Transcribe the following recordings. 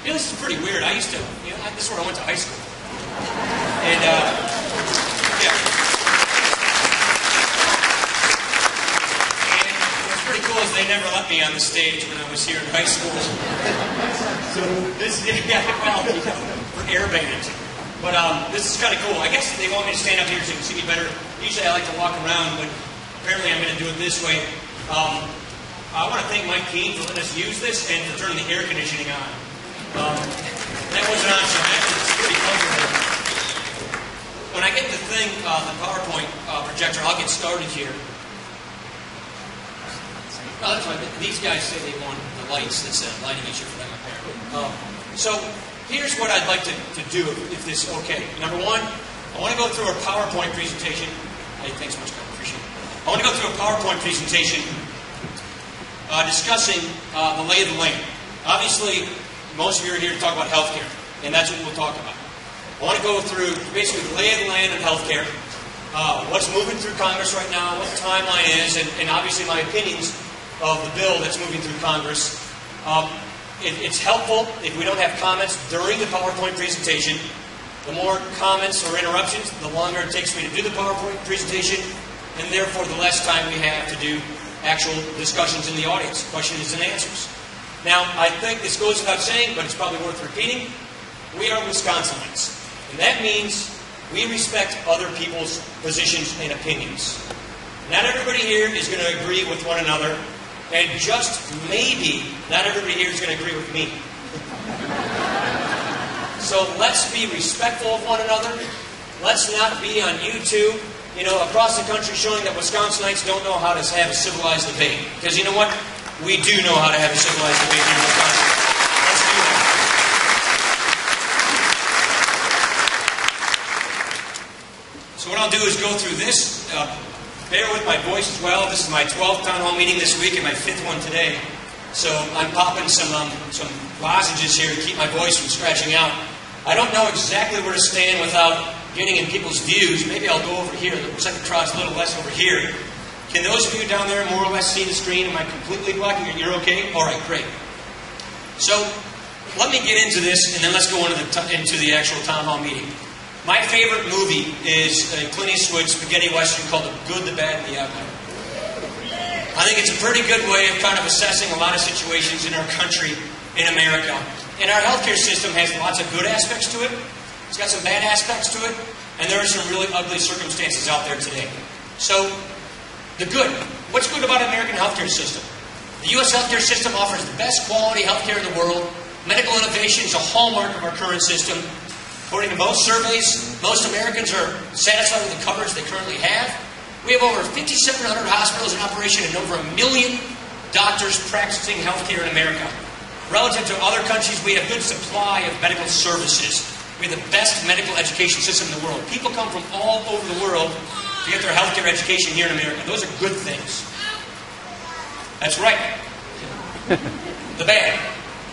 You know, this is pretty weird. I used to, this is where I went to high school. And, yeah. And what's pretty cool is they never let me on the stage when I was here in high school. So this, well, for air band. But this is kind of cool. I guess they want me to stand up here so you can see me better. Usually I like to walk around, but apparently I'm going to do it this way. I want to thank Mike Keene for letting us use this and for turning the air conditioning on. That wasn't on, so it's pretty comfortable. When I get the thing, the PowerPoint projector, I'll get started here. Well, that's why these guys say they want the lights. That's lighting issue for them, apparently. So here's what I'd like to do, if this is okay. Number one, I want to go through a PowerPoint presentation. Hey, thanks so much, guys. Appreciate it. I want to go through a PowerPoint presentation discussing the lay of the land. Obviously, most of you are here to talk about healthcare, and that's what we'll talk about. I want to go through basically the lay of the land of healthcare, what's moving through Congress right now, what the timeline is, and obviously my opinions of the bill that's moving through Congress. It's helpful if we don't have comments during the PowerPoint presentation. The more comments or interruptions, the longer it takes me to do the PowerPoint presentation, and therefore the less time we have to do actual discussions in the audience, questions and answers. Now, I think this goes without saying, but it's probably worth repeating. We are Wisconsinites, and that means we respect other people's positions and opinions. Not everybody here is going to agree with one another, and just maybe not everybody here is going to agree with me. So let's be respectful of one another. Let's not be on YouTube, across the country showing that Wisconsinites don't know how to have a civilized debate. Because you know what? We do know how to have a civilized debate in Wisconsin. Let's do that. So what I'll do is go through this. Bear with my voice as well. This is my 12th town hall meeting this week and my 5th one today. So I'm popping some lozenges here to keep my voice from scratching out. I don't know exactly where to stand without getting in people's views. Maybe I'll go over here. It looks like the crowd's a little less over here. Can those of you down there more or less see the screen? Am I completely blocking it? You're okay? All right, great. So let me get into this, and then let's go into the actual town hall meeting. My favorite movie is a Clint Eastwood spaghetti western called The Good, the Bad, and the Ugly. I think it's a pretty good way of kind of assessing a lot of situations in our country, in America. And our healthcare system has lots of good aspects to it. It's got some bad aspects to it. And there are some really ugly circumstances out there today. So, the good. What's good about the American healthcare system? The U.S. healthcare system offers the best quality healthcare in the world. Medical innovation is a hallmark of our current system. According to most surveys, most Americans are satisfied with the coverage they currently have. We have over 5,700 hospitals in operation and over 1 million doctors practicing healthcare in America. Relative to other countries, we have good supply of medical services. We have the best medical education system in the world. People come from all over the world to get their healthcare education here in America. Those are good things. That's right. The bad.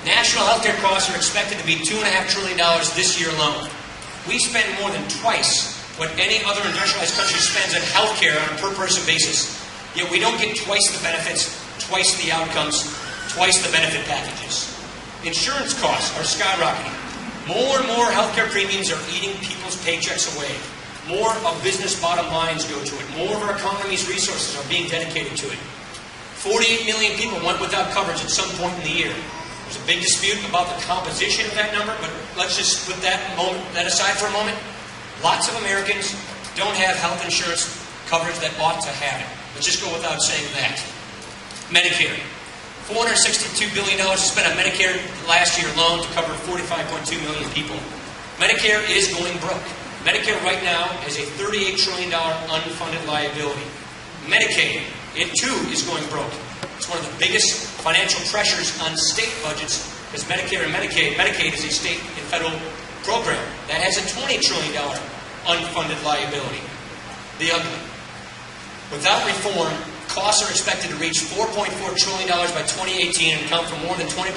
National healthcare costs are expected to be $2.5 trillion this year alone. We spend more than twice what any other industrialized country spends on healthcare on a per-person basis. Yet we don't get twice the benefits, twice the outcomes, twice the benefit packages. Insurance costs are skyrocketing. More and more healthcare premiums are eating people's paychecks away. More of business bottom lines go to it. More of our economy's resources are being dedicated to it. 48 million people went without coverage at some point in the year. There's a big dispute about the composition of that number, but let's just put that aside for a moment. Lots of Americans don't have health insurance coverage that ought to have it. Let's just go without saying that. Medicare. $462 billion spent on Medicare last year alone to cover 45.2 million people. Medicare is going broke. Medicare right now is a $38 trillion unfunded liability. Medicaid, it too is going broke. It's one of the biggest financial pressures on state budgets because Medicare and Medicaid is a state and federal program that has a $20 trillion unfunded liability. The ugly. Without reform, costs are expected to reach $4.4 trillion by 2018 and account for more than 20%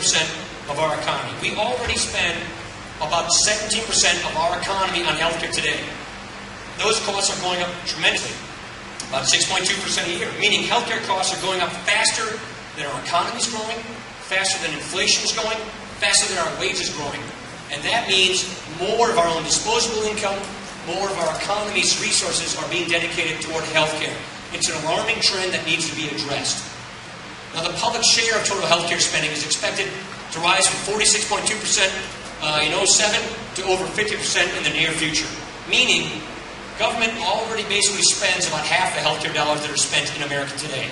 of our economy. We already spend about 17% of our economy on healthcare today. Those costs are going up tremendously, about 6.2% a year, meaning healthcare costs are going up faster than our economy is growing, faster than inflation is going, faster than our wages growing. And that means more of our own disposable income, more of our economy's resources are being dedicated toward healthcare. It's an alarming trend that needs to be addressed. Now, the public share of total healthcare spending is expected to rise from 46.2% in 2007 to over 50% in the near future, meaning government already basically spends about half the healthcare dollars that are spent in America today.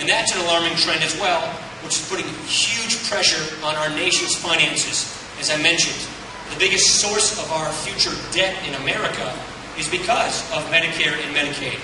And that's an alarming trend as well, which is putting huge pressure on our nation's finances. As I mentioned, the biggest source of our future debt in America is because of Medicare and Medicaid.